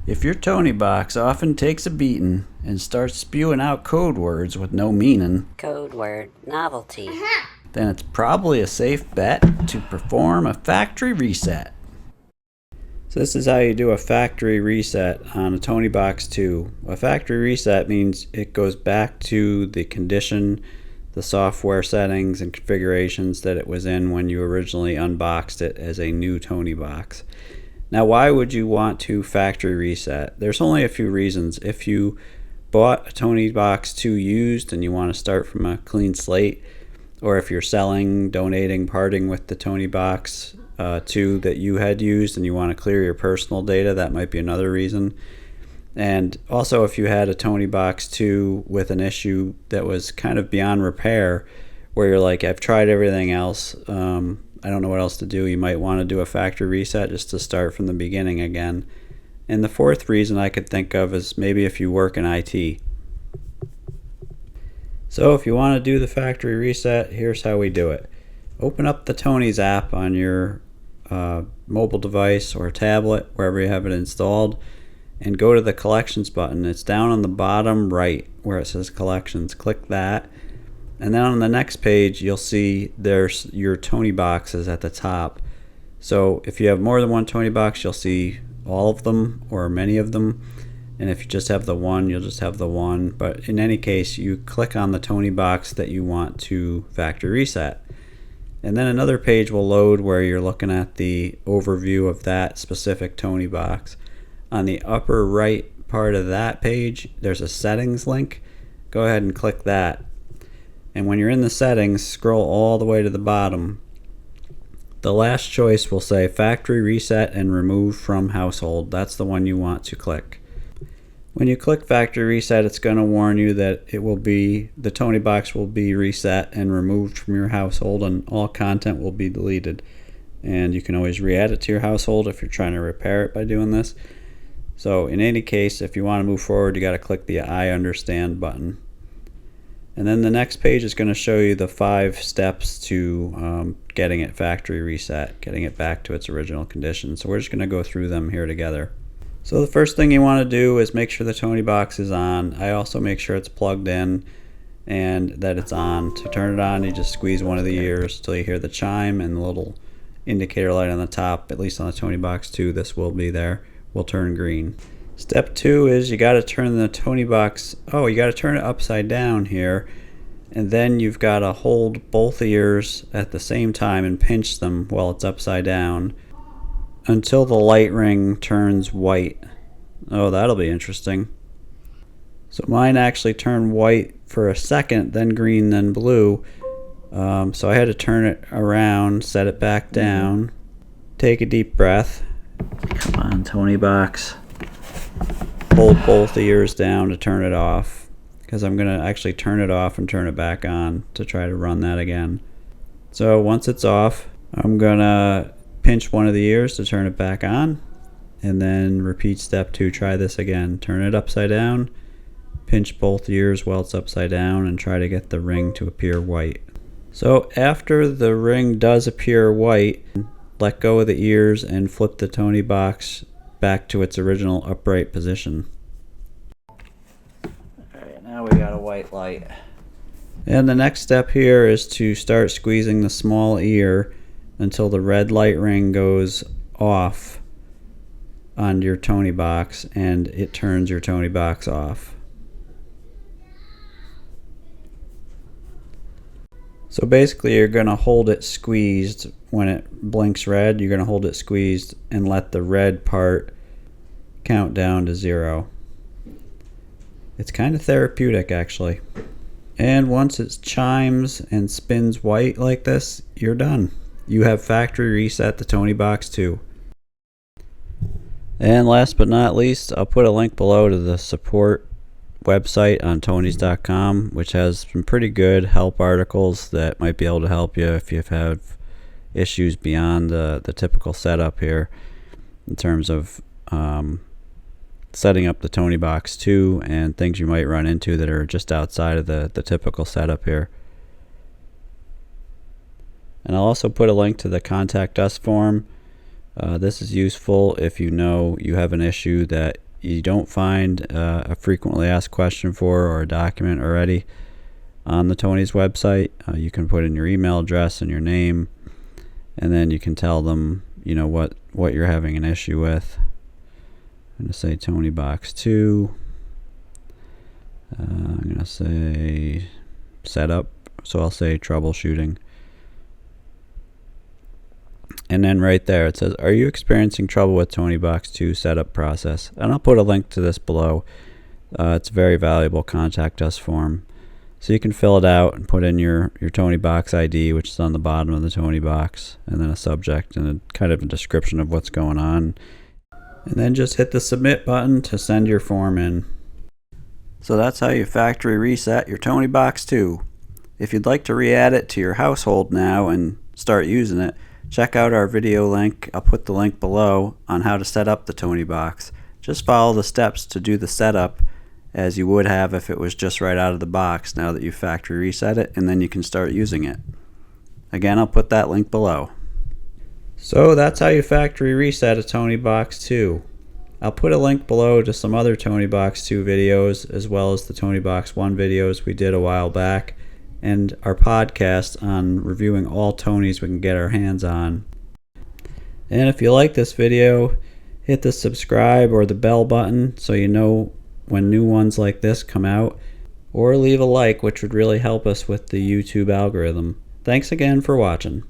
If your Toniebox often takes a beating and starts spewing out code words with no meaning, code word novelty, then it's probably a safe bet to perform a factory reset. So this is how you do a factory reset on a Toniebox 2. A factory reset means it goes back to the condition, the software settings and configurations that it was in when you originally unboxed it as a new Toniebox. Now, why would you want to factory reset? There's only a few reasons. If you bought a Toniebox 2 used and you want to start from a clean slate, or if you're selling, donating, parting with the Toniebox 2 that you had used and you want to clear your personal data, that might be another reason. And also, if you had a Toniebox 2 with an issue that was kind of beyond repair, where you're like, I've tried everything else, I don't know what else to do, you might want to do a factory reset just to start from the beginning again. And the fourth reason I could think of is maybe if you work in IT. So if you want to do the factory reset, here's how we do it. Open up the Tonies app on your mobile device or tablet, wherever you have it installed, and go to the collections button. It's down on the bottom right where it says collections. Click that. And then on the next page, you'll see there's your Tonieboxes at the top. So if you have more than one Toniebox, you'll see all of them or many of them. And if you just have the one, you'll just have the one. But in any case, you click on the Toniebox that you want to factory reset. And then another page will load where you're looking at the overview of that specific Toniebox. On the upper right part of that page, there's a settings link. Go ahead and click that. And when you're in the settings, scroll all the way to the bottom. The last choice will say factory reset and remove from household. That's the one you want to click. When you click factory reset, it's going to warn you that the Toniebox will be reset and removed from your household, and all content will be deleted. And you can always re-add it to your household if you're trying to repair it by doing this. So in any case, if you want to move forward, you got to click the I understand button. And then the next page is going to show you the 5 steps to getting it factory reset, getting it back to its original condition. So we're just going to go through them here together. So the first thing you want to do is make sure the Toniebox is on. I also make sure it's plugged in and that it's on. To turn it on, you just squeeze one of the ears till you hear the chime and the little indicator light on the top. At least on the Toniebox 2, this will be there, will turn green. Step 2 is you got to turn the Toniebox, you got to turn it upside down here, and then you've got to hold both ears at the same time and pinch them while it's upside down until the light ring turns white. Oh, that'll be interesting. So mine actually turned white for a second, then green, then blue. So I had to turn it around, set it back down, take a deep breath. Come on, Toniebox. Hold both ears down to turn it off, because I'm going to actually turn it off and turn it back on to try to run that again. So once it's off, I'm going to pinch one of the ears to turn it back on, and then repeat step 2. Try this again. Turn it upside down, pinch both ears while it's upside down, and try to get the ring to appear white. So after the ring does appear white, let go of the ears and flip the Toniebox back to its original upright position. Alright, now we got a white light. And the next step here is to start squeezing the small ear until the red light ring goes off on your Toniebox and it turns your Toniebox off. So basically you're going to hold it squeezed when it blinks red. You're going to hold it squeezed and let the red part count down to 0. It's kind of therapeutic actually. And once it chimes and spins white like this, you're done. You have factory reset the Toniebox 2. And last but not least, I'll put a link below to the support website on Tonies.com, which has some pretty good help articles that might be able to help you if you've had issues beyond the typical setup here in terms of setting up the Toniebox 2 and things you might run into that are just outside of the typical setup here. And I'll also put a link to the Contact Us form. This is useful if you know you have an issue that you don't find a frequently asked question for or a document already on the Tonies website, you can put in your email address and your name, and then you can tell them, you know, what you're having an issue with. I'm going to say Toniebox 2. I'm going to say setup, so I'll say troubleshooting. And then right there it says, are you experiencing trouble with Toniebox 2 setup process? And I'll put a link to this below. It's a very valuable contact us form. So you can fill it out and put in your Toniebox ID, which is on the bottom of the Toniebox, and then a subject and a kind of a description of what's going on. And then just hit the submit button to send your form in. So that's how you factory reset your Toniebox 2. If you'd like to re-add it to your household now and start using it, check out our video link. I'll put the link below on how to set up the Toniebox. Just follow the steps to do the setup as you would have if it was just right out of the box now that you factory reset it, and then you can start using it. Again, I'll put that link below. So that's how you factory reset a Toniebox 2. I'll put a link below to some other Toniebox 2 videos, as well as the Toniebox 1 videos we did a while back, and our podcast on reviewing all Tonies we can get our hands on. And if you like this video, hit the subscribe or the bell button so you know when new ones like this come out, or leave a like, which would really help us with the YouTube algorithm. Thanks again for watching.